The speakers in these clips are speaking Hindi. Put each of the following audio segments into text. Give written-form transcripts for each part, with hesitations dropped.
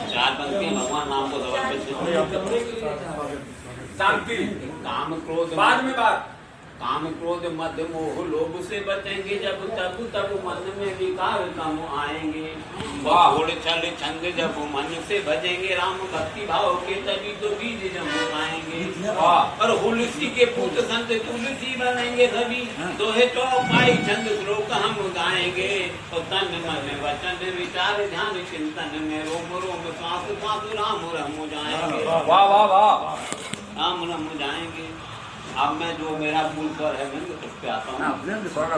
चार पंक्ति भगवान नाम को समर्पित। शांति, काम क्रोध बाद में बात, काम क्रोध मध्य मोह लोभ से बचेंगे जब तब तब मन में विकार कम आएंगे। घोड़ छल छंद जब मन से भजेंगे राम भक्ति भाव के तभी तो बीज जम आएंगे। और हुलसी के पुत्र संत तुलसी बनेंगे सभी, दोहे चौपाई छंद श्लोक हम गाएंगे। और तन मन वचन विचार ध्यान चिंतन में रोम रोम सांस सांस राम रम जाएंगे। वाह वाह वाह, राम रम जाएंगे। अब मैं जो मेरा मूल स्वर है मैं उस पे आता हूँ।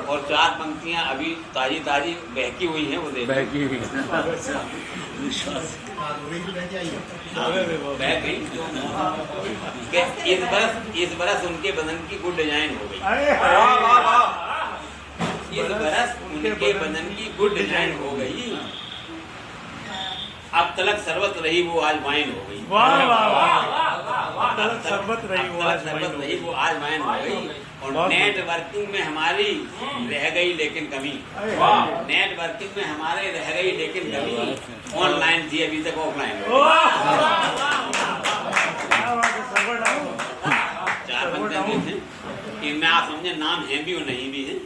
और चार पंक्तियाँ अभी ताजी ताजी बहकी हुई हैं, वो देखो बह गई। इस बरस उनके बदन की गुड डिजाइन हो गई। इस बरस उनके बदन की गुड डिजाइन हो गई। अब तलक सर्वत रही वो आज वाइन हो गई। वाह वाह वाह, तलक सर्वत रही वो आज वाइन हो गई। और नेटवर्किंग में हमारी रह गई लेकिन कमी। नेटवर्किंग में हमारे रह गई लेकिन कमी। ऑनलाइन थी अभी तक ऑफलाइन। चार बंदे थे, इनमें आप समझे नाम है भी और नहीं भी है।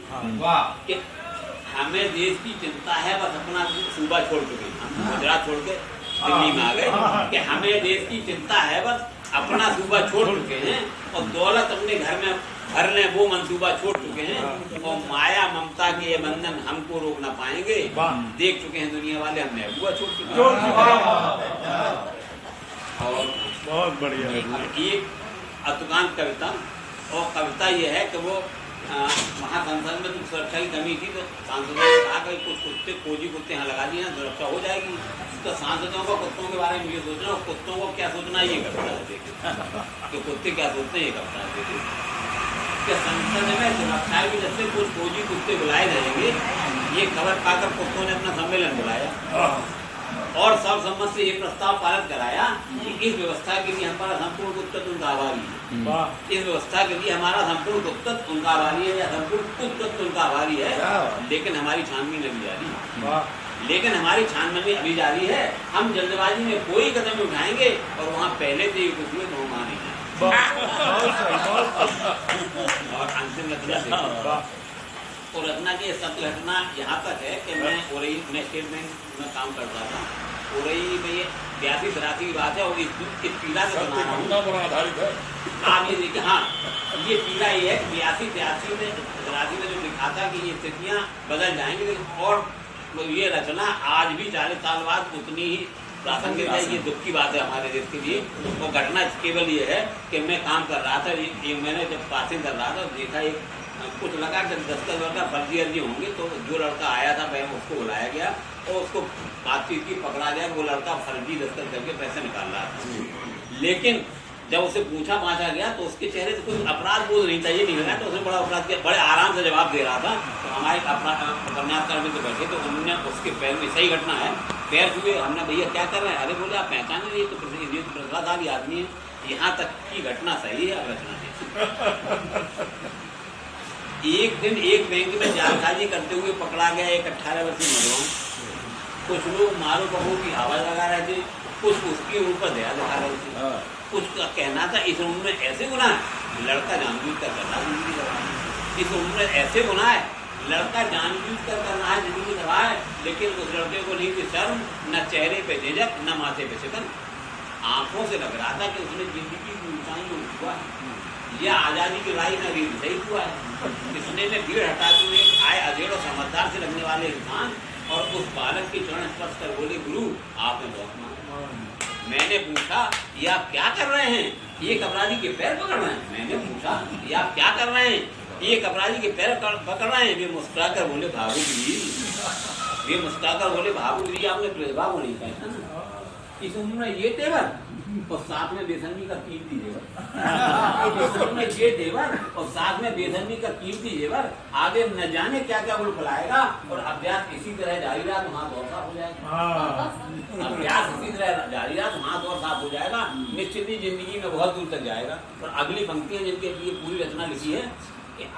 हमें देश की चिंता है, बस अपना सूबा छोड़ चुके हैं, गुजरात छोड़ के दिल्ली में आ गए कि हमें देश की चिंता है, बस अपना सूबा छोड़ चुके हैं। और दौलत अपने घर में भरने वो मंसूबा छोड़ चुके हैं। और माया ममता के ये बंधन हमको रोक ना पाएंगे। देख चुके हैं दुनिया वाले, हमने अगुआ छोड़ चुके हैं। और बहुत बढ़िया। एक अतुकांत कविता, और कविता ये है कि वो महासंसद में तो सुरक्षा की कमी थी, तो सांसदों ने कहा कि कुछ कुत्ते खोजी कुत्ते यहाँ लगा दिए, सुरक्षा हो जाएगी। तो सांसदों को कुत्तों के बारे में ये सोचना, और कुत्तों को क्या सोचना ये कविता है। देखिए कि कुत्ते क्या सोचते हैं, ये कविता है। देखिए संसद में सुरक्षा की जैसे कुछ खोजी कुत्ते बुलाए जाएंगे, ये खबर पाकर कुत्तों ने अपना सम्मेलन बुलाया और सर्वसम्मत से ये प्रस्ताव पारित कराया कि इस व्यवस्था के लिए हमारा संपूर्ण उत्तर उनका आभारी है। इस व्यवस्था के लिए हमारा संपूर्ण उत्तर उनका आभारी है, या संपूर्ण उत्तर उनका आभारी है। लेकिन हमारी छानबीन अभी जारी है। लेकिन हमारी छानबीन अभी जारी है। हम जल्दबाजी में कोई कदम उठाएंगे और वहाँ पहले से ही कुछ हुए तो हम मानेंगे। और अंतिम रचना, और रचना की सत्य घटना यहाँ तक है कि मैं स्टेट बैंक में काम करता था। उरई में ये 82-83 की बात है। और इस पीड़ा से बना रहा हूँ आधारित है। आप ये देखिए, हाँ ये पीड़ा ये है कि 82-83 में जो लिखा था कि ये स्थितियाँ बदल जाएंगी। और ये रचना आज भी 40 साल बाद उतनी ही प्रासंगिक है। ये दुख की बात है हमारे देश के लिए। वो घटना केवल ये है कि मैं काम कर रहा था, मैंने जब पासिंग कर रहा था देखा एक कुछ लगा कि 10 का फर्जी अर्जी होंगे। तो जो लड़का आया था पहले उसको बुलाया गया और उसको बातचीत की, पकड़ा गया। वो लड़का फर्जी दस्तखत करके पैसे निकाल रहा था। लेकिन जब उसे पूछा पाछा गया तो उसके चेहरे से कोई अपराध बोध नहीं था, ये नहीं लगा। तो उसने बड़ा अपराध किया, बड़े आराम से जवाब दे रहा था। तो हमारे उपन्यासकार मित्र बैठे तो उन्होंने उसके पैर में, सही घटना है, पैर छुए। हमने भैया क्या कर रहे हैं? अरे बोले आप पहचाने नहीं, तो प्रतिभाशाली आदमी है। यहाँ तक की घटना सही है, रचना नहीं। एक दिन एक बैंक में जालसाजी करते हुए पकड़ा गया एक 18 वर्षीय नौजवान। कुछ लोग मारो बहू की आवाज लगा रहे थे, कुछ उसके ऊपर दया दिखा रहे थे। कुछ का कहना था इस उम्र में ऐसे गुनाह है, लड़का जानबूझ कर करना है जिंदगी दबा। इस उम्र में ऐसे गुनाह है, लड़का जानबूझ कर करना है जिंदगी दबा है। लेकिन उस लड़के को नहीं थी शर्म, न चेहरे पे झिझक, न माथे पे शिकन। आंखों से लग रहा था कि उसने जिंदगी की ऊंचाई में उठा है। यह आजादी की लड़ाई में अभी सही हुआ है। इसने में भीड़ हटाते हुए आए अधेड़ और समझदार से लगने वाले इंसान और उस बालक के चरण स्पर्श कर बोले, गुरु आपने बहुत माना। मैंने पूछा ये आप क्या कर रहे हैं? एक अपराधी के पैर पकड़ रहे हैं। मैंने पूछा ये आप क्या कर रहे हैं? एक अपराधी के पैर पकड़ रहे हैं। वे मुस्कुराकर बोले, भागुगिरी। वे मुस्कुराकर बोले, भागुगिरी आपने प्रतिभा को नहीं पहचाना। इस उम्र में ये तेवर और साथ में बेसनमी का कीमती जेवर। इस उम्र में ये तेवर और साथ में बेसनमी का कीमती जेवर। आगे न जाने क्या क्या गुल फैलाएगा। और अभ्यास इसी तरह जारी रहा तो हाथ और साफ हो जाएगा। अभ्यास इसी तरह जारी रहा तो हाथ और साफ हो जाएगा। निश्चित ही जिंदगी में बहुत दूर तक जाएगा। और अगली पंक्तियां जिनके लिए पूरी रचना लिखी है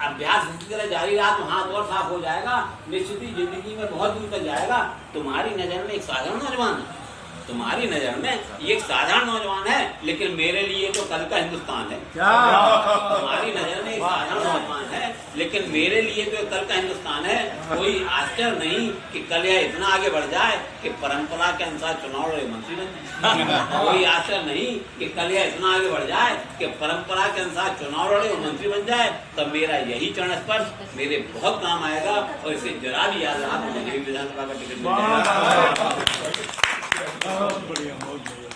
अभ्यास इसी तरह जारी रहा तो हाथ और साफ हो जाएगा, निश्चित ही जिंदगी में बहुत दूर तक जाएगा। तुम्हारी नजर में एक साधारण नौजवान है, तुम्हारी नजर में ये एक साधारण नौजवान है, लेकिन मेरे लिए तो कल का हिंदुस्तान है। तुम्हारी नजर में एक साधारण नौजवान है, लेकिन मेरे लिए तो कल का हिंदुस्तान है। कोई आश्चर्य नहीं कि कल यह इतना आगे बढ़ जाए कि परंपरा के अनुसार चुनाव लड़े मंत्री बन जाए। कोई आश्चर्य नहीं कि कल यह इतना आगे बढ़ जाए कि परंपरा के अनुसार चुनाव लड़े और मंत्री बन जाए। तब मेरा यही चरण स्पर्श मेरे बहुत काम आएगा, और इसे जरा भी याद रहा तो मुझे विधानसभा का टिकट मिल जाएगा। बहुत बढ़िया, बहुत बढ़िया।